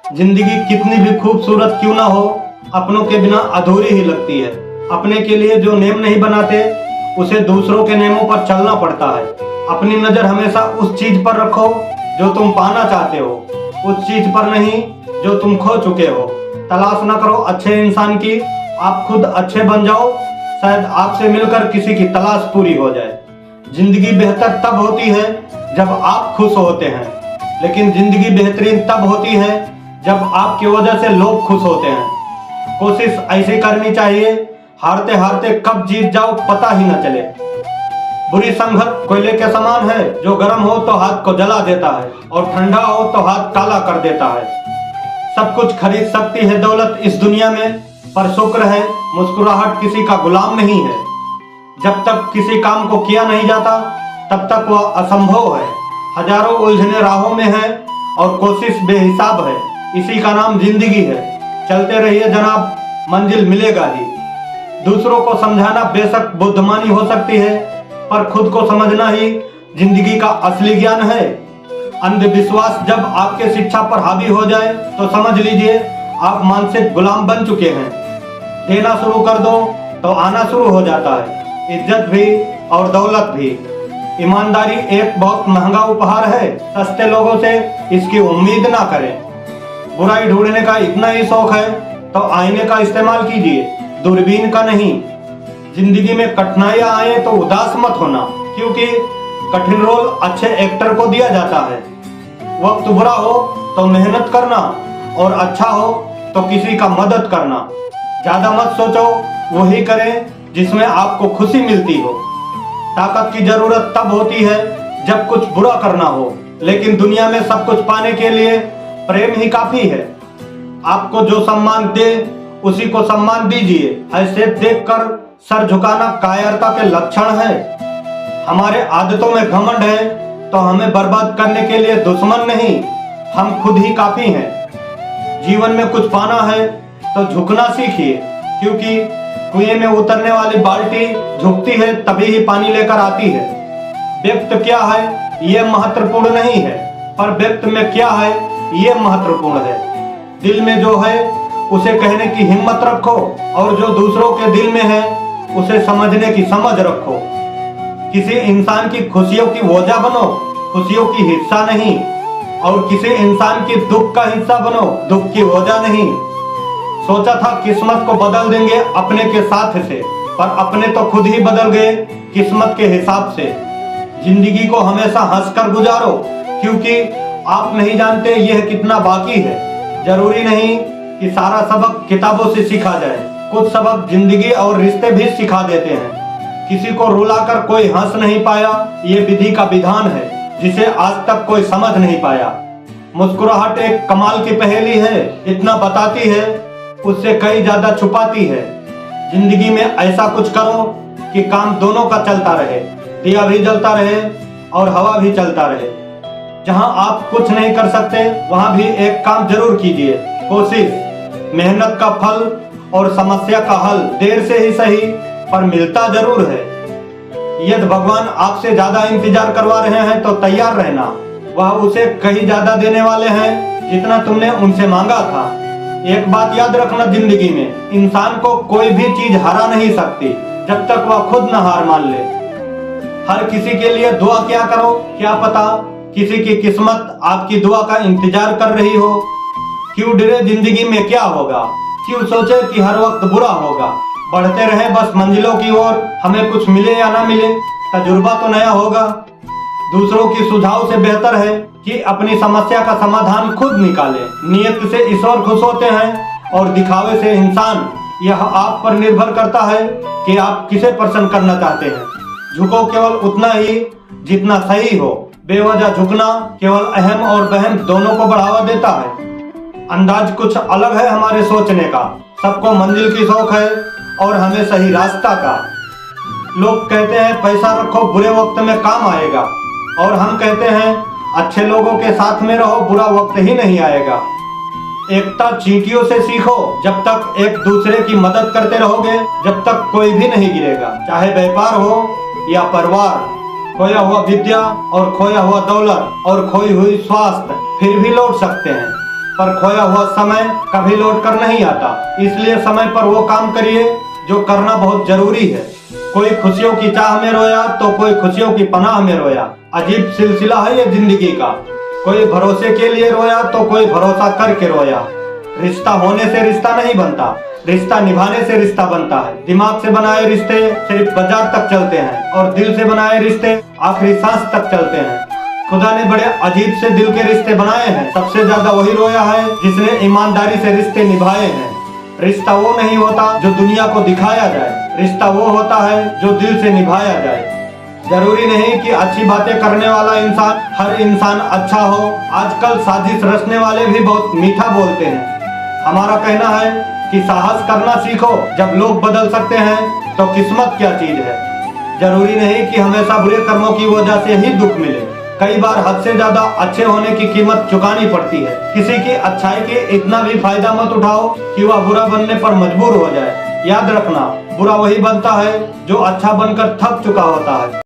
जिंदगी कितनी भी खूबसूरत क्यों ना हो, अपनों के बिना अधूरी ही लगती है। अपने के लिए जो नेम नहीं बनाते, उसे दूसरों के नेमों पर चलना पड़ता है। अपनी नजर हमेशा उस चीज पर रखो जो तुम पाना चाहते हो, उस चीज पर नहीं जो तुम खो चुके हो। तलाश न करो अच्छे इंसान की, आप खुद अच्छे बन जाओ, शायद आपसे मिलकर किसी की तलाश पूरी हो जाए। जिंदगी बेहतर तब होती है जब आप खुश होते हैं, लेकिन जिंदगी बेहतरीन तब होती है जब आपकी वजह से लोग खुश होते हैं। कोशिश ऐसी करनी चाहिए, हारते हारते कब जीत जाओ पता ही न चले। बुरी संगत कोयले के समान है, जो गर्म हो तो हाथ को जला देता है और ठंडा हो तो हाथ काला कर देता है। सब कुछ खरीद सकती है दौलत इस दुनिया में, पर शुक्र है मुस्कुराहट किसी का गुलाम नहीं है। जब तक किसी काम को किया नहीं जाता तब तक वह असंभव है। हजारों उलझने राहों में है और कोशिश बेहिसाब है, इसी का नाम जिंदगी है। चलते रहिए जनाब, मंजिल मिलेगा ही। दूसरों को समझाना बेशक बुद्धिमानी हो सकती है, पर खुद को समझना ही जिंदगी का असली ज्ञान है। अंधविश्वास जब आपके शिक्षा पर हावी हो जाए तो समझ लीजिए आप मानसिक गुलाम बन चुके हैं। देना शुरू कर दो तो आना शुरू हो जाता है, इज्जत भी और दौलत भी। ईमानदारी एक बहुत महंगा उपहार है, सस्ते लोगों से इसकी उम्मीद ना करें। बुराई ढूंढने का इतना ही शौक है तो आईने का इस्तेमाल कीजिए, दूरबीन का नहीं। जिंदगी में कठिनाइयां आए तो उदास मत होना, क्योंकि कठिन रोल अच्छे एक्टर को दिया जाता है। वक्त बुरा हो तो मेहनत करना, और अच्छा हो तो किसी का मदद करना। ज्यादा मत सोचो, वही करें जिसमें आपको खुशी मिलती हो। ताकत की जरूरत तब होती है जब कुछ बुरा करना हो, लेकिन दुनिया में सब कुछ पाने के लिए प्रेम ही काफी है। आपको जो सम्मान दे उसी को सम्मान दीजिए। हैसियत देखकर सर झुकाना कायरता के लक्षण है। हमारे आदतों में घमंड है तो हमें बर्बाद करने के लिए दुश्मन नहीं, हम खुद ही काफी हैं। जीवन में कुछ पाना है तो झुकना सीखिए, क्योंकि कुएं में उतरने वाली बाल्टी झुकती है तभी ही पानी लेकर आती है। व्यक्त क्या है ये महत्वपूर्ण नहीं है, पर व्यक्त में क्या है ये महत्वपूर्ण है। दिल में जो है उसे कहने की हिम्मत रखो, और जो दूसरों के दिल में है उसे समझने की समझ रखो। किसी इंसान की खुशियों की वजह बनो, खुशियों की हिस्सा नहीं, और किसी इंसान की दुख का हिस्सा बनो, दुख की वजह नहीं। सोचा था किस्मत को बदल देंगे अपने के साथ से, पर अपने तो खुद ही बदल गए किस्मत के हिसाब से। जिंदगी को हमेशा हंसकर गुजारो, क्योंकि आप नहीं जानते यह कितना बाकी है। जरूरी नहीं कि सारा सबक किताबों से सीखा जाए, कुछ सबक जिंदगी और रिश्ते भी सिखा देते हैं। किसी को रुलाकर कोई हंस नहीं पाया, ये विधि का विधान है जिसे आज तक कोई समझ नहीं पाया। मुस्कुराहट एक कमाल की पहेली है, इतना बताती है उससे कई ज्यादा छुपाती है। जिंदगी में ऐसा कुछ करो कि काम दोनों का चलता रहे, दिया भी जलता रहे और हवा भी चलता रहे। जहां आप कुछ नहीं कर सकते वहां भी एक काम जरूर कीजिए, कोशिश। मेहनत का फल और समस्या का हल देर से ही सही पर मिलता जरूर है। यदि भगवान आपसे ज्यादा इंतजार करवा रहे हैं तो तैयार रहना, वह उसे कहीं ज्यादा देने वाले हैं जितना तुमने उनसे मांगा था। एक बात याद रखना, जिंदगी में इंसान को कोई भी चीज हरा नहीं सकती जब तक वह खुद न हार मान ले। हर किसी के लिए दुआ क्या करो, क्या पता किसी की किस्मत आपकी दुआ का इंतजार कर रही हो। क्यों डरे जिंदगी में क्या होगा, क्यों सोचे कि हर वक्त बुरा होगा। बढ़ते रहे बस मंजिलों की ओर, हमें कुछ मिले या ना मिले तजुर्बा तो नया होगा। दूसरों की सुझाव से बेहतर है कि अपनी समस्या का समाधान खुद निकाले। नियत से ईश्वर खुश होते हैं और दिखावे से इंसान। यह आप पर निर्भर करता है कि आप किसे प्रसन्न करना चाहते हैं। झुको केवल उतना ही जितना सही हो। बेवजह झुकना केवल अहम और वहम दोनों को बढ़ावा देता है। अंदाज कुछ अलग है हमारे सोचने का, सबको मंजिल की शौक है और हमें सही रास्ता का। लोग कहते हैं पैसा रखो बुरे वक्त में काम आएगा, और हम कहते हैं अच्छे लोगों के साथ में रहो बुरा वक्त ही नहीं आएगा। एकता चींटियों से सीखो, जब तक एक दूसरे की मदद करते रहोगे जब तक कोई भी नहीं गिरेगा। चाहे व्यापार हो या परिवार, खोया हुआ विद्या और खोया हुआ दौलत और खोई हुई स्वास्थ्य फिर भी लौट सकते हैं। पर खोया हुआ समय कभी लौट कर नहीं आता। इसलिए समय पर वो काम करिए जो करना बहुत जरूरी है। कोई खुशियों की चाह में रोया तो कोई खुशियों की पनाह में रोया। अजीब सिलसिला है ये जिंदगी का। कोई भरोसे के लिए रोया तो कोई भरोसा करके रोया। रिश्ता होने से रिश्ता नहीं बनता, रिश्ता निभाने से रिश्ता बनता है। दिमाग से बनाए रिश्ते सिर्फ बाजार तक चलते हैं और दिल से बनाए रिश्ते आखिरी सांस तक चलते हैं। खुदा ने बड़े अजीब से दिल के रिश्ते बनाए हैं। सबसे ज्यादा वही रोया है जिसने ईमानदारी से रिश्ते निभाए हैं। रिश्ता वो नहीं होता जो दुनिया को दिखाया जाए, रिश्ता वो होता है जो दिल से निभाया जाए। जरूरी नहीं कि अच्छी बातें करने वाला इंसान हर इंसान अच्छा हो। आजकल साजिश रचने वाले भी बहुत मीठा बोलते हैं। हमारा कहना है कि साहस करना सीखो। जब लोग बदल सकते हैं तो किस्मत क्या चीज है। जरूरी नहीं कि हमेशा बुरे कर्मों की वजह से ही दुख मिले। कई बार हद से ज्यादा अच्छे होने की कीमत चुकानी पड़ती है। किसी की अच्छाई के इतना भी फायदा मत उठाओ कि वह बुरा बनने पर मजबूर हो जाए। याद रखना, बुरा वही बनता है जो अच्छा बनकर थक चुका होता है।